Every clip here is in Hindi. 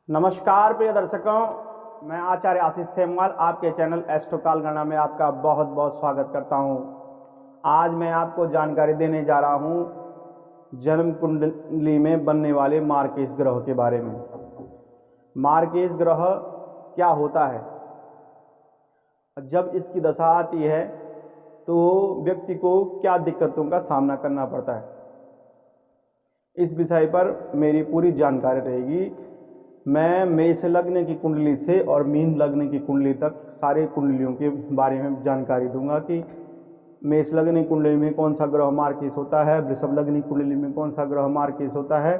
नमस्कार प्रिय दर्शकों, मैं आचार्य आशीष सेमवाल आपके चैनल एस्ट्रो कालगणना में आपका बहुत बहुत स्वागत करता हूं। आज मैं आपको जानकारी देने जा रहा हूं जन्म कुंडली में बनने वाले मार्केश ग्रह के बारे में। मार्केश ग्रह क्या होता है, जब इसकी दशा आती है तो व्यक्ति को क्या दिक्कतों का सामना करना पड़ता है, इस विषय पर मेरी पूरी जानकारी रहेगी। मैं मेष लग्न की कुंडली से और मीन लग्न की कुंडली तक सारे कुंडलियों के बारे में जानकारी दूंगा कि मेष लग्न की कुंडली में कौन सा ग्रह मार्केश होता है, वृषभ लग्न की कुंडली में कौन सा ग्रह मार्केश होता है,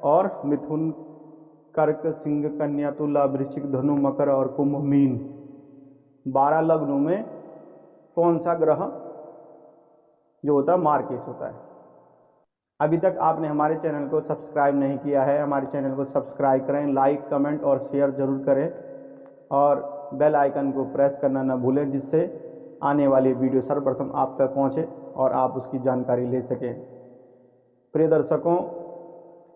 और मिथुन, कर्क, सिंह, कन्या, तुला, वृश्चिक, धनु, मकर और कुंभ, मीन 12 लग्नों में कौन सा ग्रह जो होता है मार्केश होता है। अभी तक आपने हमारे चैनल को सब्सक्राइब नहीं किया है, हमारे चैनल को सब्सक्राइब करें, लाइक, कमेंट और शेयर जरूर करें और बेल आइकन को प्रेस करना न भूलें, जिससे आने वाली वीडियो सर्वप्रथम आप तक पहुंचे और आप उसकी जानकारी ले सकें। प्रिय दर्शकों,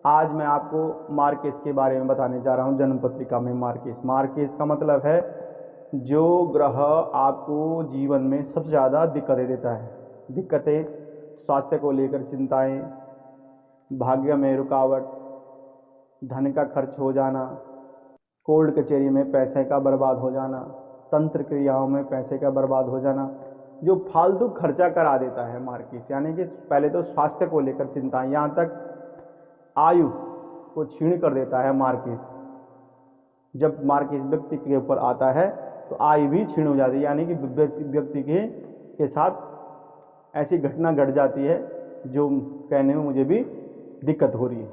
आज मैं आपको मार्केश के बारे में बताने जा रहा हूं। जन्म पत्रिका में मार्केश का मतलब है जो ग्रह आपको जीवन में सबसे ज़्यादा दिक्कतें देता है। दिक्कतें स्वास्थ्य को लेकर चिंताएं, भाग्य में रुकावट, धन का खर्च हो जाना, कोर्ट कचहरी में पैसे का बर्बाद हो जाना, तंत्र क्रियाओं में पैसे का बर्बाद हो जाना, जो फालतू खर्चा करा देता है मार्केश। यानी कि पहले तो स्वास्थ्य को लेकर चिंताएं, यहाँ तक आयु को क्षीण कर देता है मार्केश। जब मार्केश व्यक्ति के ऊपर आता है तो आयु भी क्षीण हो जाती है, यानी कि व्यक्ति के साथ ऐसी घटना घट जाती है जो कहने में मुझे भी दिक्कत हो रही है।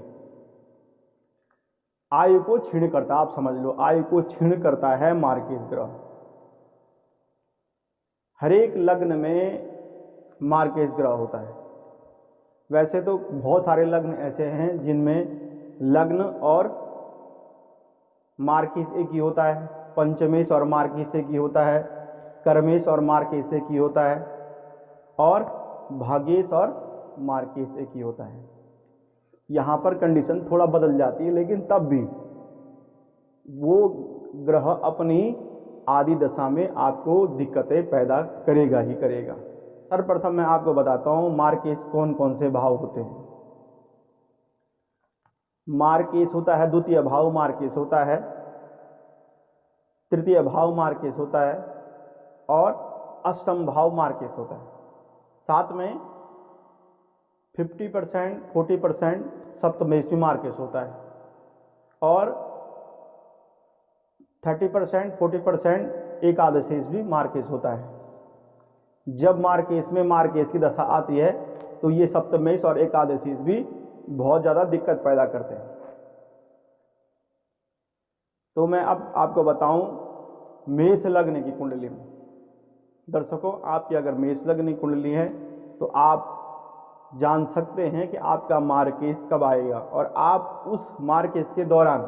आयु को क्षीण करता, आप समझ लो, आयु को क्षीण करता है मार्केश ग्रह। हर एक लग्न में मार्केश ग्रह होता है। वैसे तो बहुत सारे लग्न ऐसे हैं जिनमें लग्न और मार्केश एक ही होता है, पंचमेश और मार्केश एक ही होता है, कर्मेश और मार्केश एक ही होता है, और भाग्येश और मार्केश एक ही होता है। यहाँ पर कंडीशन थोड़ा बदल जाती है, लेकिन तब भी वो ग्रह अपनी आदि दशा में आपको दिक्कतें पैदा करेगा ही करेगा। सर्वप्रथम मैं आपको बताता हूँ मार्केश कौन कौन से भाव होते हैं। मार्केश होता है, द्वितीय भाव मार्केश होता है, तृतीय भाव मार्केश होता है और अष्टम भाव मार्केश होता है। साथ में 50%, 40% सप्तमेश भी मार्केश होता है और 30%, 40% एकादशेश भी मार्केश होता है। जब मार्केश में मार्केश की दशा आती है तो ये सप्तमेश और एकादशेश भी बहुत ज़्यादा दिक्कत पैदा करते हैं। तो मैं अब आपको बताऊं मेष लग्न की कुंडली में। दर्शकों, आपकी अगर मेष लग्न की कुंडली है तो आप जान सकते हैं कि आपका मार्केश कब आएगा, और आप उस मार्केश के दौरान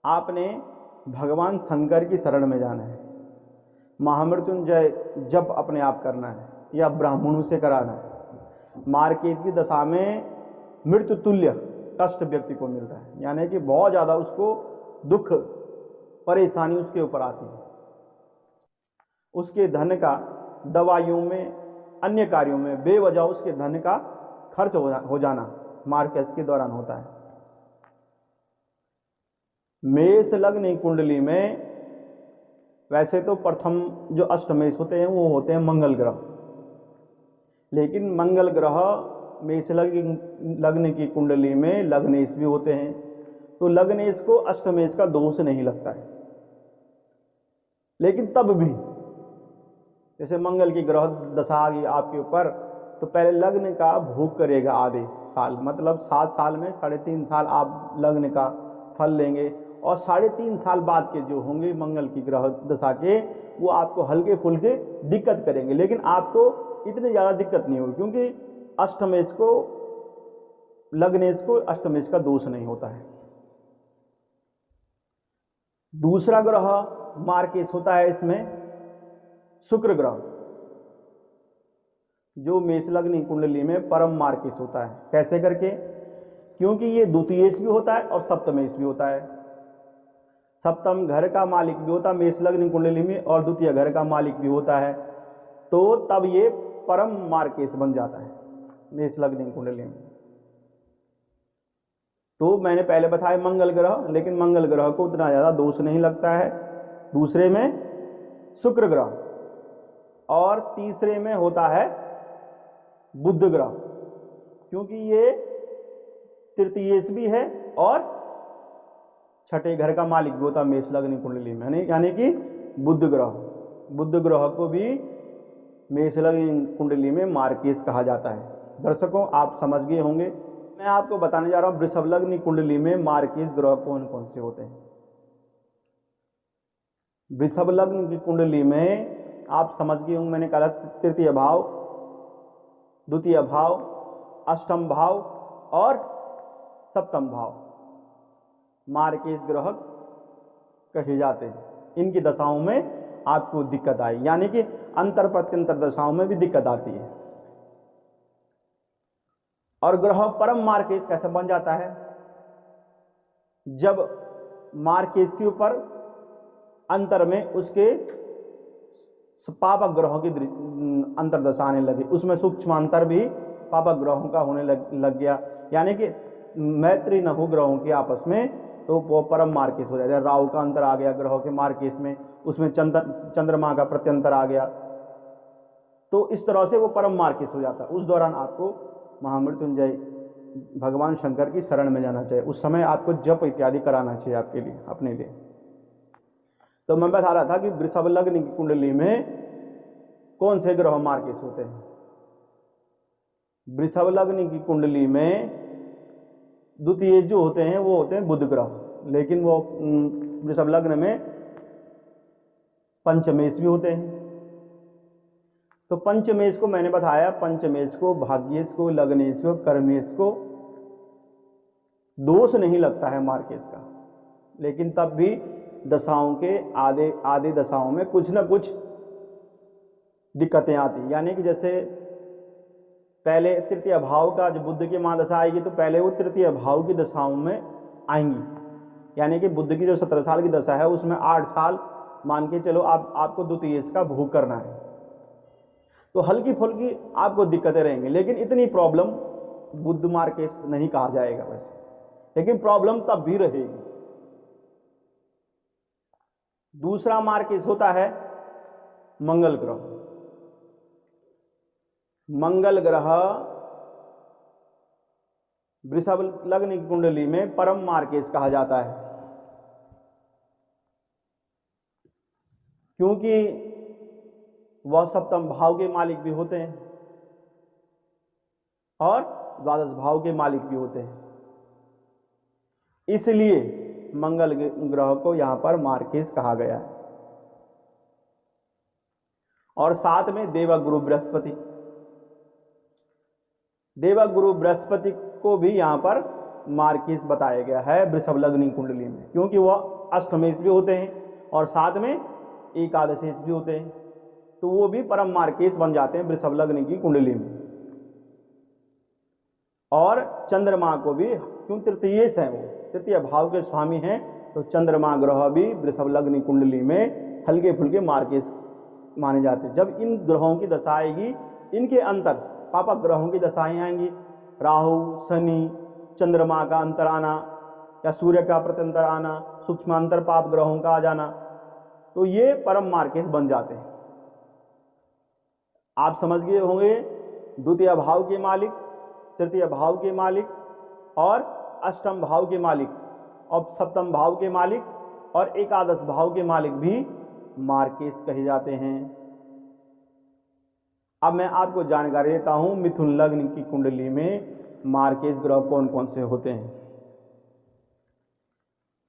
आपने भगवान शंकर की शरण में जाना है, महामृत्युंजय जप अपने आप करना है या ब्राह्मणों से कराना है। मार्केश की दशा में मृत्यु तुल्य कष्ट व्यक्ति को मिलता है, यानी कि बहुत ज़्यादा उसको दुख परेशानी उसके ऊपर आती है। उसके धन का दवाइयों में, अन्य कार्यों में बेवजह उसके धन का खर्च हो जाना मार्केश के दौरान होता है। मेष लग्न कुंडली में वैसे तो प्रथम जो अष्टमेश होते हैं वो होते हैं मंगल ग्रह, लेकिन मंगल ग्रह मेष लग्न की कुंडली में लग्नेश भी होते हैं, तो लग्नेश को अष्टमेश का दोष नहीं लगता है। लेकिन तब भी जैसे मंगल की ग्रह दशा आ गई आपके ऊपर, तो पहले लग्न का भोग करेगा आधे साल, मतलब 7 साल में 3.5 साल आप लग्न का फल लेंगे, और 3.5 साल बाद के जो होंगे मंगल की ग्रह दशा के, वो आपको हल्के फुल्के दिक्कत करेंगे, लेकिन आपको इतनी ज़्यादा दिक्कत नहीं होगी, क्योंकि अष्टमेश को, लग्नेश को अष्टमेश का दोष नहीं होता है। दूसरा ग्रह मार्केश होता है इसमें शुक्र ग्रह, जो मेष लग्न कुंडली में परम मार्केश होता है। कैसे करके क्योंकि ये द्वितीयेश भी होता है और सप्तमेश भी होता है। सप्तम घर का मालिक भी होता है मेष लग्न कुंडली में, और द्वितीय घर का मालिक भी होता है, तो तब ये परम मार्केश बन जाता है मेष लग्न कुंडली में। तो मैंने पहले बताया मंगल ग्रह, लेकिन मंगल ग्रह को उतना ज़्यादा दोष नहीं लगता है। दूसरे में शुक्र ग्रह, और तीसरे में होता है बुध ग्रह, क्योंकि ये तृतीयेश भी है और छठे घर का मालिक भी होता है मेष लग्न कुंडली में, यानी कि बुध ग्रह। बुध ग्रह को भी मेष लग्न कुंडली में मार्केश कहा जाता है। दर्शकों, आप समझ गए होंगे। मैं आपको बताने जा रहा हूं वृषभ लग्न कुंडली में मार्केश ग्रह कौन कौन से होते हैं। वृषभ लग्न की कुंडली में आप समझ गए होंगे, मैंने कहा तृतीय भाव, द्वितीय भाव, अष्टम भाव और सप्तम भाव मार्केश ग्रह कहे जाते हैं। इनकी दशाओं में आपको दिक्कत आई, यानी कि अंतर प्रत्यंतर दशाओं में भी दिक्कत आती है। और ग्रह परम मार्केश कैसे बन जाता है? जब मार्केश के ऊपर अंतर में उसके पापक ग्रहों की अंतर्दशा आने लगी, उसमें सूक्ष्मांतर भी पापक ग्रहों का होने लग गया, यानी कि मैत्री नभु ग्रहों के आपस में, तो वो परम मार्केश हो जाता है। राहु का अंतर आ गया ग्रहों के मार्केश में, उसमें चंद्रमा का प्रत्यंतर आ गया, तो इस तरह से वो परम मार्केश हो जाता है। उस दौरान आपको महामृत्युंजय भगवान शंकर की शरण में जाना चाहिए। उस समय आपको जप इत्यादि कराना चाहिए आपके लिए, अपने लिए। तो मैं बता रहा था कि वृषभ लग्न की कुंडली में कौन से ग्रह मार्केश होते हैं। वृषभ लग्न की कुंडली में द्वितीय जो होते हैं वो होते हैं बुध ग्रह, लेकिन वो वृषभ लग्न में पंचमेश भी होते हैं। तो पंचमेश को मैंने बताया, पंचमेश को, भाग्येश को, लग्नेश को, कर्मेश को दोष नहीं लगता है मार्केश का, लेकिन तब भी दशाओं के आधे दशाओं में कुछ न कुछ दिक्कतें आती, यानी कि जैसे पहले तृतीय भाव का जो बुध की महादशा आएगी, तो पहले वो तृतीय भाव की दशाओं में आएंगी, यानी कि बुध की जो 17 साल की दशा है उसमें 8 साल मान के चलो आपको द्वितीय का भोग करना है, तो हल्की फुल्की आपको दिक्कतें रहेंगी, लेकिन इतनी प्रॉब्लम बुध मार्केश नहीं कहा जाएगा वैसे, लेकिन प्रॉब्लम तब भी रहेगी। दूसरा मार्केश होता है मंगल ग्रह। मंगल ग्रह वृषभ लग्न की कुंडली में परम मार्केश कहा जाता है, क्योंकि वह सप्तम भाव के मालिक भी होते हैं और द्वादश भाव के मालिक भी होते हैं, इसलिए मंगल ग्रह को यहां पर मार्केश कहा गया है। और साथ में देवगुरु बृहस्पति, देवगुरु बृहस्पति को भी यहां पर मार्केश बताया गया है वृषभ लग्न कुंडली में, क्योंकि वह अष्टमेश भी होते हैं और साथ में एकादशेश भी होते हैं, तो वो भी परम मार्केश बन जाते हैं वृषभ लग्न की कुंडली में। और चंद्रमा को भी, क्यों तृतीयेश है, वो तृतीय भाव के स्वामी हैं, तो चंद्रमा ग्रह भी वृषभ लग्न कुंडली में हल्के फुल्के मार्केश माने जाते हैं। जब इन ग्रहों की दशा आएगी, इनके अंतर पापक ग्रहों की दशाएं आएंगी, राहु, शनि, चंद्रमा का अंतर आना या सूर्य का प्रत्यंतर आना, सूक्ष्मांतर पाप ग्रहों का आ जाना, तो ये परम मार्केश बन जाते हैं। आप समझ गए होंगे, द्वितीय भाव के मालिक, तृतीय भाव के मालिक और अष्टम भाव के मालिक और सप्तम भाव के मालिक और एकादश भाव के मालिक भी मार्केश कहे जाते हैं। अब मैं आपको जानकारी देता हूं मिथुन लग्न की कुंडली में मार्केश ग्रह कौन कौन से होते हैं।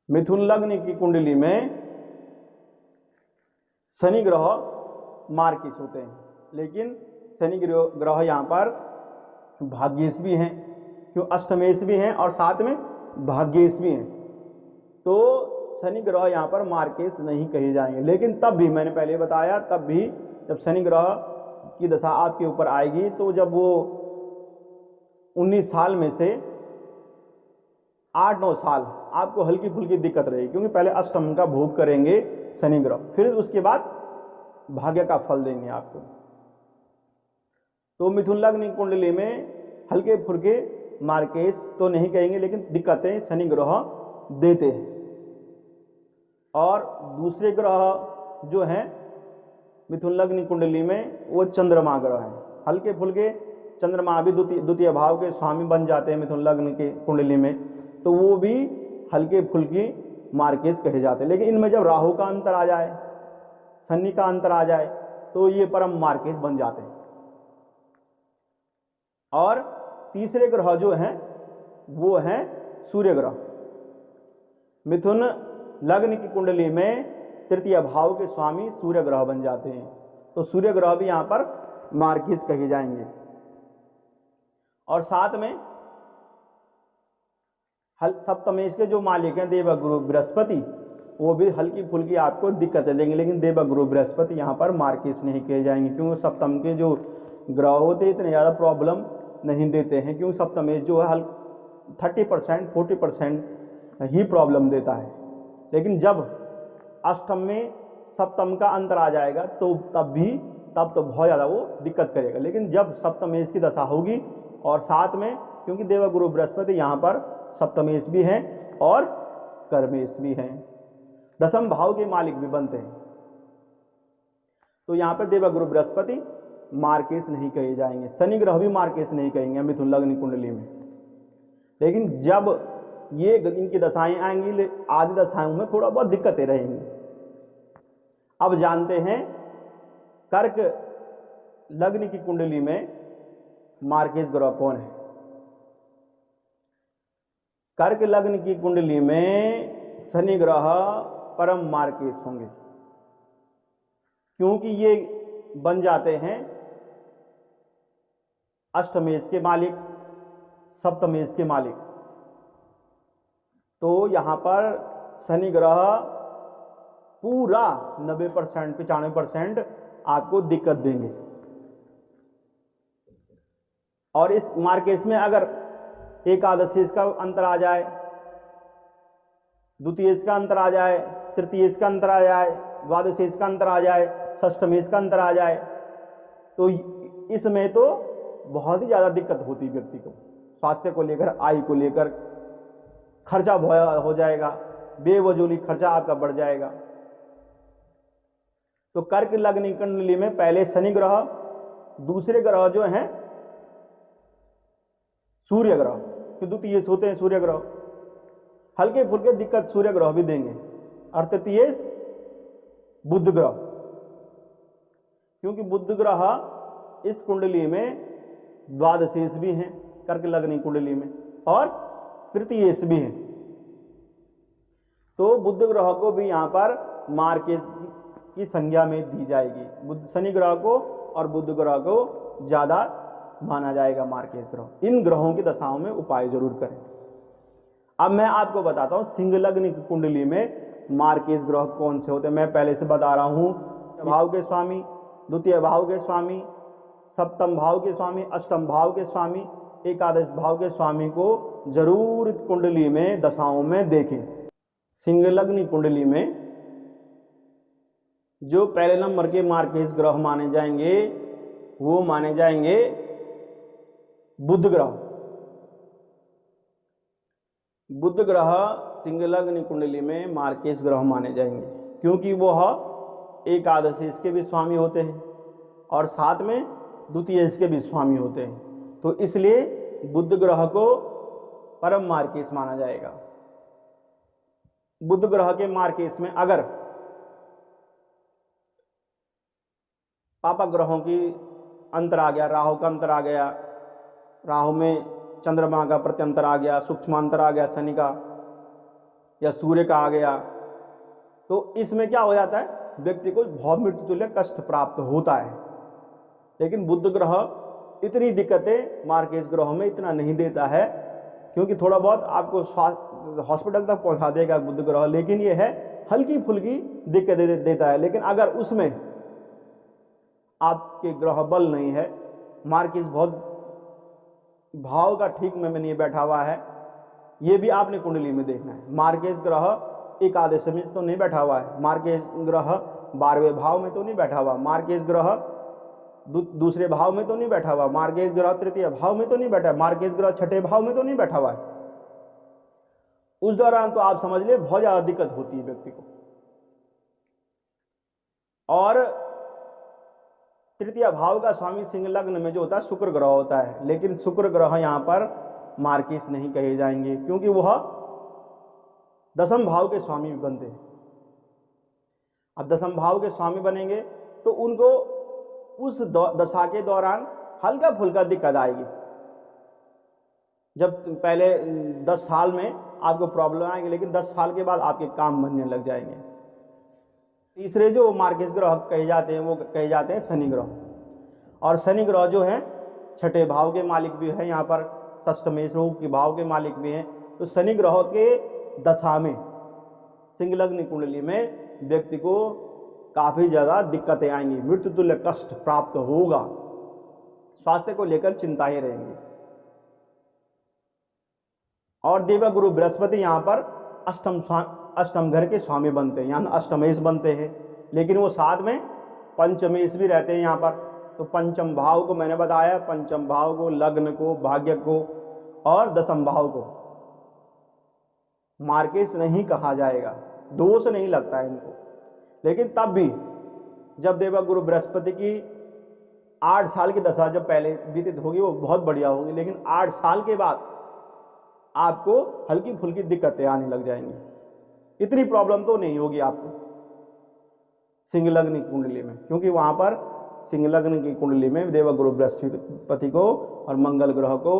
मिथुन लग्न की कुंडली में शनि ग्रह मार्केश होते हैं, लेकिन शनि ग्रह यहां पर भाग्येश भी हैं, क्यों अष्टमेश भी हैं और साथ में भाग्येश भी हैं, तो शनि ग्रह यहां पर मार्केश नहीं कहे जाएंगे। लेकिन तब भी मैंने पहले बताया, तब भी जब शनि ग्रह की दशा आपके ऊपर आएगी, तो जब वो 19 साल में से 8-9 साल आपको हल्की फुल्की दिक्कत रहेगी, क्योंकि पहले अष्टम का भोग करेंगे शनि ग्रह, फिर उसके बाद भाग्य का फल देंगे आपको। तो मिथुन लग्न कुंडली में हल्के फुल्के मार्केस तो नहीं कहेंगे, लेकिन दिक्कतें शनि ग्रह देते हैं। और दूसरे ग्रह जो हैं मिथुन लग्न कुंडली में वो चंद्रमा ग्रह हैं। हल्के फुल्के चंद्रमा भी द्वितीय भाव के स्वामी बन जाते हैं मिथुन लग्न के कुंडली में, तो वो भी हल्के फुल्की मार्केस कहे जाते हैं। लेकिन इनमें जब राहु का अंतर आ जाए, शनि का अंतर आ जाए, तो ये परम मार्केस बन जाते हैं। और तीसरे ग्रह जो हैं वो हैं सूर्य ग्रह। मिथुन लग्न की कुंडली में तृतीय भाव के स्वामी सूर्य ग्रह बन जाते हैं, तो सूर्य ग्रह भी यहां पर मार्किस कहे जाएंगे। और साथ में सप्तमेश के जो मालिक हैं देवगुरु बृहस्पति, वो भी हल्की फुल्की आपको दिक्कतें देंगे, लेकिन देवगुरु बृहस्पति यहां पर मार्किस नहीं कहे जाएंगे, क्योंकि सप्तम के जो ग्रह होते हैं इतने ज़्यादा प्रॉब्लम नहीं देते हैं, क्योंकि सप्तमेश जो है 30% 40% ही प्रॉब्लम देता है। लेकिन जब अष्टम में सप्तम का अंतर आ जाएगा तो तब तो बहुत ज़्यादा वो दिक्कत करेगा। लेकिन जब सप्तमेश की दशा होगी, और साथ में क्योंकि देवगुरु बृहस्पति यहाँ पर सप्तमेश भी हैं और कर्मेश भी हैं, दशम भाव के मालिक भी बनते हैं, तो यहाँ पर देवगुरु बृहस्पति मार्केस नहीं कहे जाएंगे। शनि ग्रह भी मार्केस नहीं कहेंगे मिथुन लग्न कुंडली में। लेकिन जब ये इनकी दशाएं आएंगी, आदि दशाओं में थोड़ा बहुत दिक्कतें रहेंगी। अब जानते हैं कर्क लग्न की कुंडली में मार्केस ग्रह कौन है। कर्क लग्न की कुंडली में शनि ग्रह परम मार्केस होंगे, क्योंकि ये बन जाते हैं अष्टमेश के मालिक, सप्तमेश के मालिक। तो यहां पर शनि ग्रह पूरा 90% 95% आपको दिक्कत देंगे। और इस मार्केस में अगर एकादशीश का अंतर आ जाए, द्वितीयश का अंतर आ जाए, तृतीयश का अंतर आ जाए, द्वादशेश का अंतर आ जाए, षष्ठमेश का अंतर आ जाए, तो इसमें तो बहुत ही ज़्यादा दिक्कत होती है व्यक्ति को, स्वास्थ्य को लेकर, आय को लेकर, खर्चा हो जाएगा, बेवजूली खर्चा आपका बढ़ जाएगा। तो कर्क लग्न कुंडली में पहले शनि ग्रह, दूसरे ग्रह जो हैं सूर्य ग्रह, तो द्वितीय होते हैं सूर्य ग्रह, हल्के फुल्के दिक्कत सूर्य ग्रह भी देंगे। और तृतीय बुध ग्रह, क्योंकि बुध ग्रह इस कुंडली में द्वादशेश भी हैं कर्क लग्न कुंडली में, और तृतीयेश भी हैं, तो बुध ग्रह को भी यहां पर मार्केस की संज्ञा में दी जाएगी। शनि ग्रह को और बुध ग्रह को ज्यादा माना जाएगा मार्केस ग्रह। इन ग्रहों की दशाओं में उपाय जरूर करें। अब मैं आपको बताता हूं सिंह लग्न की कुंडली में मार्केस ग्रह कौन से होते हैं। मैं पहले से बता रहा हूं, भाव के स्वामी, द्वितीय भाव के स्वामी, सप्तम भाव के स्वामी, अष्टम भाव के स्वामी, एकादश भाव के स्वामी को जरूर कुंडली में दशाओं में देखें। सिंह लग्न कुंडली में जो पहले नंबर के मार्केस ग्रह माने जाएंगे वो माने जाएंगे बुध ग्रह। बुध ग्रह सिंह लग्न कुंडली में मार्केस ग्रह माने जाएंगे, क्योंकि वह एकादशी इसके भी स्वामी होते हैं और साथ में द्वितीय इसके भी स्वामी होते हैं, तो इसलिए बुध ग्रह को परम मार्केस माना जाएगा। बुध ग्रह के मार्केस में अगर पापा ग्रहों की अंतर आ गया, राहु का अंतर आ गया, राहु में चंद्रमा का प्रत्यंतर आ गया, सूक्ष्म अंतर आ गया शनि का या सूर्य का आ गया, तो इसमें क्या हो जाता है, व्यक्ति को भव मृत्यु तुल्य कष्ट प्राप्त होता है। लेकिन बुध ग्रह इतनी दिक्कतें मार्केस ग्रहों में इतना नहीं देता है, क्योंकि थोड़ा बहुत आपको हॉस्पिटल तक पहुंचा देगा बुध ग्रह, लेकिन यह है हल्की फुल्की दिक्कतें देता है। लेकिन अगर उसमें आपके ग्रह बल नहीं है, मार्केस बहुत भाव का ठीक में नहीं बैठा हुआ है, ये भी आपने कुंडली में देखना है। मार्गेश ग्रह एकादश में तो नहीं बैठा हुआ है, मार्गेश ग्रह 12वें भाव में तो नहीं बैठा हुआ, मार्गेश ग्रह दूसरे भाव में तो नहीं बैठा हुआ, मार्गेश ग्रह तृतीय भाव में तो नहीं बैठा, मार्गेश ग्रह छठे भाव में तो नहीं बैठा हुआ है। उस दौरान तो आप समझ ले बहुत ज्यादा दिक्कत होती है व्यक्ति को। और तृतीय भाव का स्वामी सिंह लग्न में जो होता है शुक्र ग्रह होता है, लेकिन शुक्र ग्रह यहां पर मार्केश नहीं कहे जाएंगे, क्योंकि वह दसम भाव के स्वामी बनते हैं। अब दसम भाव के स्वामी बनेंगे तो उनको उस दशा के दौरान हल्का फुल्का दिक्कत आएगी। जब पहले 10 साल में आपको प्रॉब्लम आएगी, लेकिन 10 साल के बाद आपके काम बनने लग जाएंगे। तीसरे जो मार्गेश ग्रह कहे जाते हैं वो कहे जाते हैं शनि ग्रह, और शनि ग्रह जो है छठे भाव के मालिक भी है, यहाँ पर षष्ठमेश के भाव के मालिक भी हैं। तो शनि ग्रह के दशा में सिंह लग्न कुंडली में व्यक्ति को काफी ज्यादा दिक्कतें आएंगी, मृत्यु तुल्य कष्ट प्राप्त होगा, स्वास्थ्य को लेकर चिंताएं रहेंगी। और देवगुरु बृहस्पति यहाँ पर अष्टम घर के स्वामी बनते हैं, यहाँ अष्टमेश बनते हैं, लेकिन वो साथ में पंचमेश भी रहते हैं यहाँ पर। तो पंचम भाव को मैंने बताया, पंचम भाव को, लग्न को, भाग्य को और दसम भाव को मार्केश नहीं कहा जाएगा, दोष नहीं लगता है इनको। लेकिन तब भी जब देवगुरु बृहस्पति की 8 साल की दशा जब पहले व्यतीत होगी वो बहुत बढ़िया होगी, लेकिन 8 साल के बाद आपको हल्की फुल्की दिक्कतें आने लग जाएंगी। इतनी प्रॉब्लम तो नहीं होगी आपको सिंह लग्न की कुंडली में, क्योंकि वहां पर सिंह लग्न की कुंडली में देवगुरु बृहस्पति को और मंगल ग्रह को,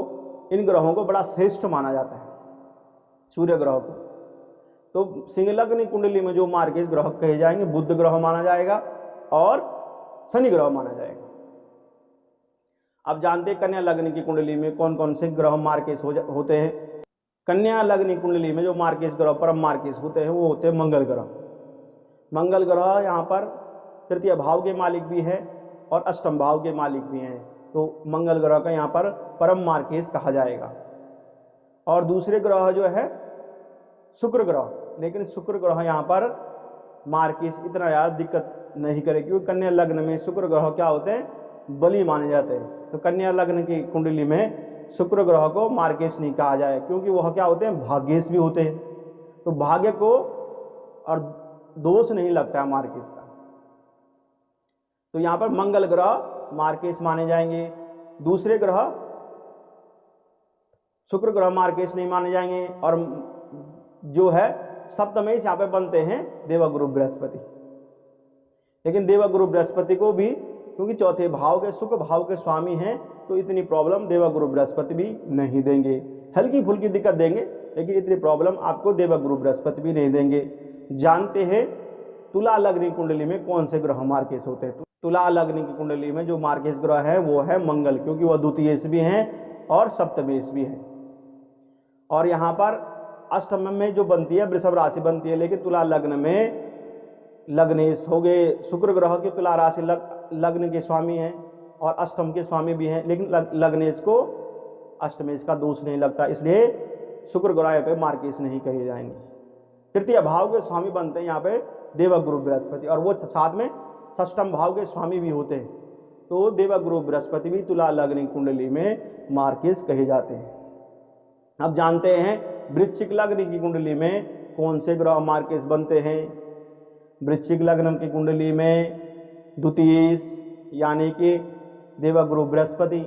इन ग्रहों को बड़ा श्रेष्ठ माना जाता है, सूर्य ग्रह को। तो सिंह लग्न कुंडली में जो मार्गेश ग्रह कहे जाएंगे, बुध ग्रह माना जाएगा और शनि ग्रह माना जाएगा। अब जानते हैं कन्या लग्न की कुंडली में कौन कौन से ग्रह मार्केश होते हैं। कन्या लग्न कुंडली में जो मार्केश ग्रह, परम मार्केश होते हैं, वो होते हैं मंगल ग्रह। मंगल ग्रह यहाँ पर तृतीय भाव के मालिक भी है और अष्टम भाव के मालिक भी हैं, तो मंगल ग्रह का यहाँ पर परम मार्केश कहा जाएगा। और दूसरे ग्रह जो है शुक्र ग्रह, लेकिन शुक्र ग्रह यहाँ पर मार्केश इतना ज़्यादा दिक्कत नहीं करे, क्योंकि कन्या लग्न में शुक्र ग्रह क्या होते हैं, बली माने जाते हैं। तो कन्या लग्न की कुंडली में शुक्र ग्रह को मार्केश नहीं कहा जाए, क्योंकि वह क्या होते हैं, भाग्येश भी होते हैं। तो भाग्य को और दोष नहीं लगता है मार्केश का। तो यहाँ पर मंगल ग्रह मार्केश माने जाएंगे, दूसरे ग्रह शुक्र ग्रह मार्केश नहीं माने जाएंगे। और जो है सप्तमेश यहाँ पे बनते हैं देवगुरु बृहस्पति, लेकिन देवगुरु बृहस्पति को भी क्योंकि चौथे भाव के शुक्र भाव के स्वामी हैं, तो इतनी प्रॉब्लम देवगुरु बृहस्पति भी नहीं देंगे। हल्की फुल्की दिक्कत देंगे, लेकिन इतनी प्रॉब्लम आपको देवगुरु बृहस्पति भी नहीं देंगे। जानते हैं तुला लग्न कुंडली में कौन से ग्रह मार्केश होते हैं। तुला लग्न की कुंडली में जो मार्केश ग्रह है वो है मंगल, क्योंकि वह द्वितीयेश भी हैं और सप्तमेश भी हैं। और यहाँ पर अष्टम में जो बनती है वृषभ राशि बनती है, लेकिन तुला लग्न में लग्नेश हो गए शुक्र ग्रह के, तुला राशि लग्न के स्वामी हैं और अष्टम के स्वामी भी हैं, लेकिन लग्नेश को अष्टमेश का दोष नहीं लगता, इसलिए शुक्र ग्रह पे मार्केश नहीं कहे जाएंगे। तृतीय भाव के स्वामी बनते हैं यहाँ पे देवगुरु बृहस्पति, और वो साथ में षष्ठम भाव के स्वामी भी होते हैं। तो देवगुरु बृहस्पति भी तुला लग्न कुंडली में मार्केश कहे जाते हैं। अब जानते हैं वृश्चिक लग्न की कुंडली में कौन से ग्रह मार्केश बनते हैं। वृश्चिक लग्न की कुंडली में द्वितीयेश यानी कि देवगुरु बृहस्पति,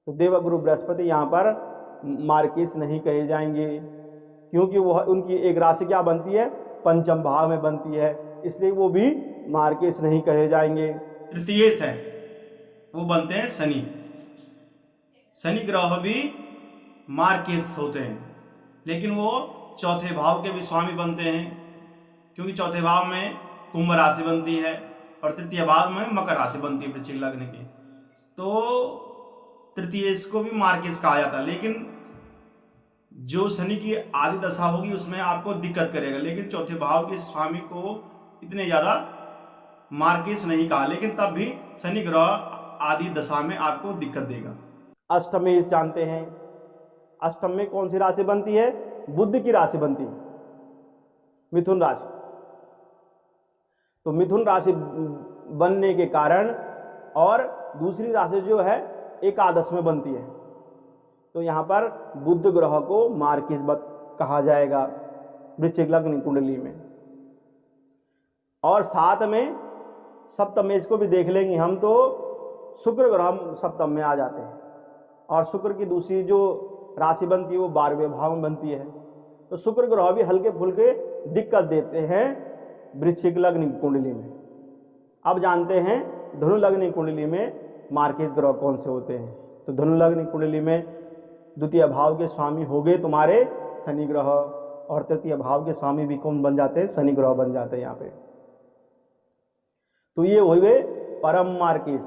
तो देवगुरु बृहस्पति यहाँ पर मार्केश नहीं कहे जाएंगे, क्योंकि वह उनकी एक राशि क्या बनती है, पंचम भाव में बनती है, इसलिए वो भी मार्केश नहीं कहे जाएंगे। तृतीयेश है वो बनते हैं शनि। शनि ग्रह भी मार्केश होते हैं, लेकिन वो चौथे भाव के भी स्वामी बनते हैं, क्योंकि चौथे भाव में कुंभ राशि बनती है और तृतीय भाव में मकर राशि बनती है वृश्चिक लग्न की। तो तृतीयेश को भी मार्केश कहा जाता है, लेकिन जो शनि की आदि दशा होगी उसमें आपको दिक्कत करेगा, लेकिन चौथे भाव के स्वामी को इतने ज्यादा मार्केश नहीं कहा, लेकिन तब भी शनि ग्रह आदि दशा में आपको दिक्कत देगा। अष्टमेश जानते हैं, अष्टम में कौन सी राशि बनती है? बुध की राशि बनती है, मिथुन राशि। तो मिथुन राशि बनने के कारण और दूसरी राशि जो है एकादश में बनती है, तो यहां पर बुध ग्रह को मार्किस कहा जाएगा वृश्चिक लग्न कुंडली में। और साथ में सप्तम में इसको भी देख लेंगे हम, तो शुक्र ग्रह सप्तम में आ जाते हैं और शुक्र की दूसरी जो राशि बनती है वो 12वें भाव में बनती है। तो शुक्र ग्रह भी हल्के फुल्के दिक्कत देते हैं वृश्चिक लग्न कुंडली में। अब जानते हैं धनु लग्न कुंडली में मार्किस ग्रह कौन से होते हैं। तो धनु लग्न कुंडली में द्वितीय भाव के स्वामी हो गए तुम्हारे शनि ग्रह, और तृतीय भाव के स्वामी भी कौन बन जाते हैं? शनि ग्रह बन जाते हैं यहाँ पे। तो ये हुए परम मार्किस।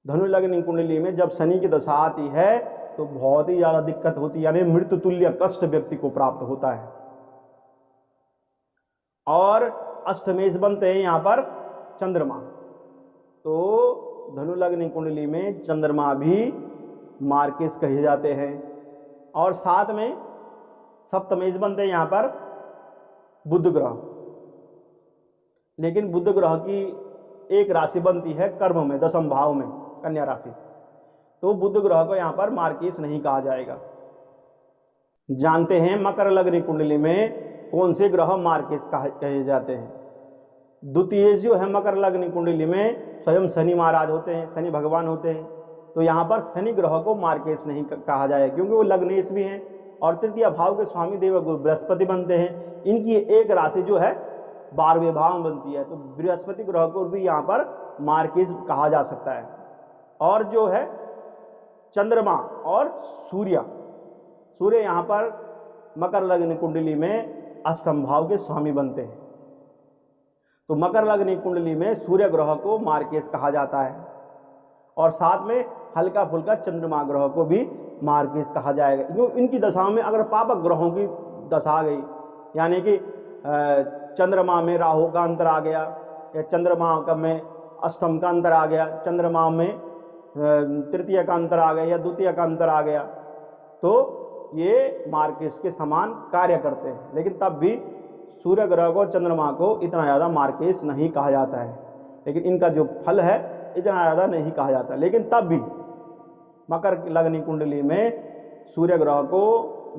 धनु लग्न कुंडली में जब शनि की दशा आती है तो बहुत ही ज्यादा दिक्कत होती है, यानी मृत्यु तुल्य कष्ट व्यक्ति को प्राप्त होता है। और अष्टमेश बनते हैं यहां पर चंद्रमा। तो धनु लग्न कुंडली में चंद्रमा भी मार्किस कहे जाते हैं। और साथ में सप्तमेश बनते हैं यहां पर बुध ग्रह। लेकिन बुध ग्रह की एक राशि बनती है कर्म में, दशम भाव में, कन्या राशि। तो बुध ग्रह को यहां पर मार्किस नहीं कहा जाएगा। जानते हैं मकर लग्न कुंडली में कौन से ग्रह मार्किस कहे जाते हैं। द्वितीय जो है मकर लग्न कुंडली में स्वयं शनि महाराज होते हैं, शनि भगवान होते हैं। तो यहां पर शनि ग्रह को मार्किस नहीं कहा जाएगा, क्योंकि वो लग्नेश भी हैं और तृतीय भाव के स्वामी देवगुरु बृहस्पति बनते हैं। इनकी एक राशि जो है 12वें भाव में बनती है, तो बृहस्पति ग्रह को भी यहां पर मार्किस कहा जा सकता है। और जो है चंद्रमा और सूर्य यहां पर मकर लग्न कुंडली में अष्टम भाव के स्वामी बनते हैं। तो मकर लग्न कुंडली में सूर्य ग्रह को मार्किस कहा जाता है। और साथ में हल्का फुल्का चंद्रमा ग्रह को भी मार्किस कहा जाएगा, क्योंकि इनकी दशाओं में अगर पापक ग्रहों की दशा आ गई, यानी कि चंद्रमा में राहु का अंतर आ गया, या चंद्रमा का में अष्टम का अंतर आ गया, चंद्रमा में तृतीय का अंतर आ गया या द्वितीय का अंतर आ गया, तो ये मार्किस के समान कार्य करते हैं। लेकिन तब भी सूर्य ग्रह को, चंद्रमा को इतना ज़्यादा मार्किस नहीं कहा जाता है, लेकिन इनका जो फल है इतना ज़्यादा नहीं कहा जाता। लेकिन तब भी मकर लग्न कुंडली में सूर्य ग्रह को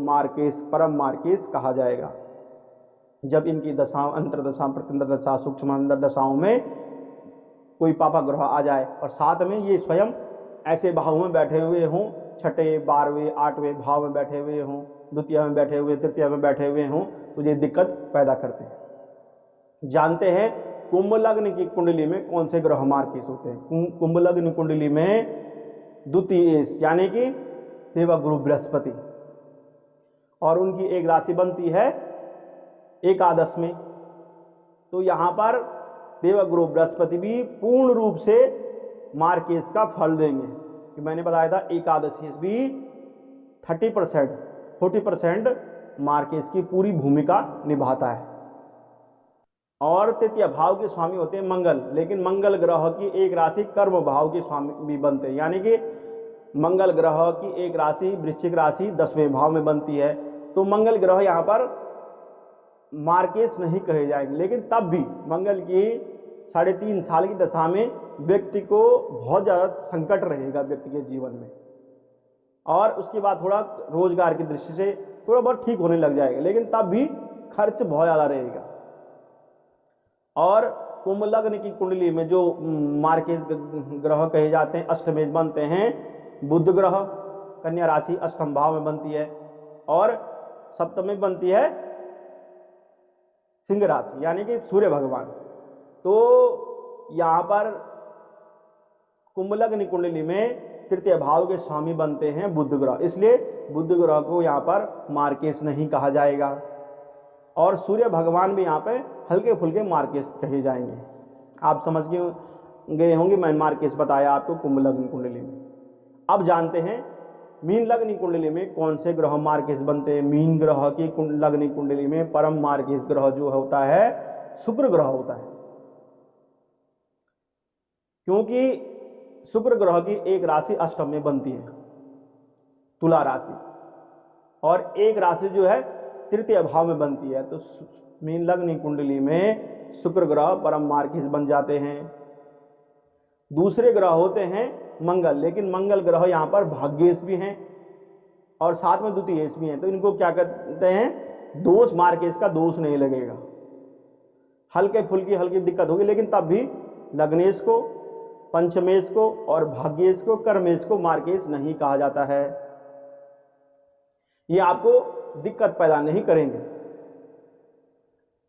मार्किस, परम मार्किस कहा जाएगा। जब इनकी दशाओं, अंतर्दशा, प्रत्यंतर सूक्ष्म अंतर दशाओं में कोई पापा ग्रह आ जाए और साथ में ये स्वयं ऐसे भाव में बैठे हुए हों, छठे, 12वें, 8वें भाव में बैठे हुए हों, द्वितीय में बैठे हुए, तृतीय में बैठे हुए हों, तो ये दिक्कत पैदा करते हैं। जानते हैं कुंभ लग्न की कुंडली में कौन से ग्रह मार्किस होते हैं। कुंभ लग्न कुंडली में द्वितीय यानी कि देवगुरु बृहस्पति, और उनकी एक राशि बनती है एकादश में। तो यहां पर देवगुरु बृहस्पति भी पूर्ण रूप से मार्किस का फल देंगे, कि मैंने बताया था एकादशी भी 30%, 40% मार्किस की पूरी भूमिका निभाता है। और तृतीय भाव के स्वामी होते हैं मंगल, लेकिन मंगल ग्रह की एक राशि कर्म भाव के स्वामी भी बनते हैं, यानी कि मंगल ग्रह की एक राशि वृश्चिक राशि 10वें भाव में बनती है। तो मंगल ग्रह यहाँ पर मार्किस नहीं कहे जाएंगे, लेकिन तब भी मंगल की 3.5 साल की दशा में व्यक्ति को बहुत ज़्यादा संकट रहेगा व्यक्ति के जीवन में, और उसके बाद थोड़ा रोजगार की दृष्टि से थोड़ा बहुत ठीक होने लग जाएगा, लेकिन तब भी खर्च बहुत ज़्यादा रहेगा। और कुंभ लग्न की कुंडली में जो मार्किस ग्रह कहे जाते हैं, अष्टमेश बनते हैं बुध ग्रह, कन्या राशि अष्टम भाव में बनती है, और सप्तम में बनती है सिंह राशि, यानी कि सूर्य भगवान। तो यहाँ पर कुंभ लग्न कुंडली में तृतीय भाव के स्वामी बनते हैं बुध ग्रह, इसलिए बुध ग्रह को यहाँ पर मार्किस नहीं कहा जाएगा। और सूर्य भगवान भी यहाँ पे हल्के फुल्के मार्किस कहे जाएंगे। आप समझ गए होंगे, मैंने मार्किस बताया आपको कुंभ लग्न कुंडली में। अब जानते हैं मीन लग्न कुंडली में कौन से ग्रह मार्किस बनते हैं। मीन ग्रह की लग्न कुंडली में परम मार्किस ग्रह जो होता है शुक्र ग्रह होता है, क्योंकि शुक्र ग्रह की एक राशि अष्टम में बनती है। तुला राशि, और एक राशि जो है तृतीय भाव में बनती है। तो मीन लग्न कुंडली में शुक्र ग्रह परम मार्गीय बन जाते हैं। दूसरे ग्रह होते हैं मंगल, लेकिन मंगल ग्रह यहाँ पर भाग्येश भी हैं और साथ में द्वितीयेश भी हैं। तो इनको क्या कहते हैं, दोष मार्गेश का दोष नहीं लगेगा, हल्के फुल्की हल्की दिक्कत होगी, लेकिन तब भी लग्नेश को, पंचमेश को और भाग्येश को, कर्मेश को मार्गेश नहीं कहा जाता है। ये आपको दिक्कत पैदा नहीं करेंगे।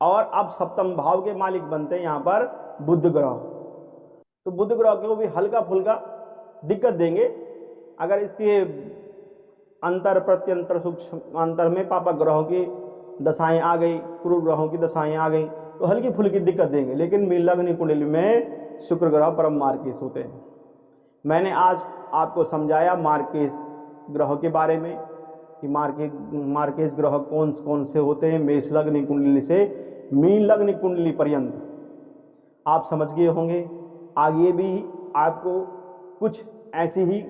और अब सप्तम भाव के मालिक बनते हैं यहाँ पर बुध ग्रह। तो बुध ग्रह को भी हल्का फुल्का दिक्कत देंगे। अगर इसके अंतर प्रत्यंतर सूक्ष्म अंतर में पापक ग्रहों की दशाएं आ गई, क्रूर ग्रहों की दशाएं आ गई, तो हल्की फुल्की दिक्कत देंगे। लेकिन मीन लग्न कुंडली में शुक्र ग्रह परम मार्गीय होते हैं। मैंने आज आपको समझाया मार्गीय ग्रहों के बारे में कि मार्गीय ग्रह कौन कौन से होते हैं। मेष लग्न कुंडली से मीन लग्न कुंडली पर्यंत आप समझ गए होंगे। आगे भी आपको कुछ ऐसी ही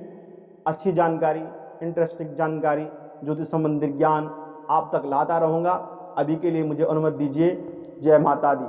अच्छी जानकारी, इंटरेस्टिंग जानकारी, ज्योतिष संबंधी ज्ञान आप तक लाता रहूँगा। अभी के लिए मुझे अनुमति दीजिए। जय माता दी।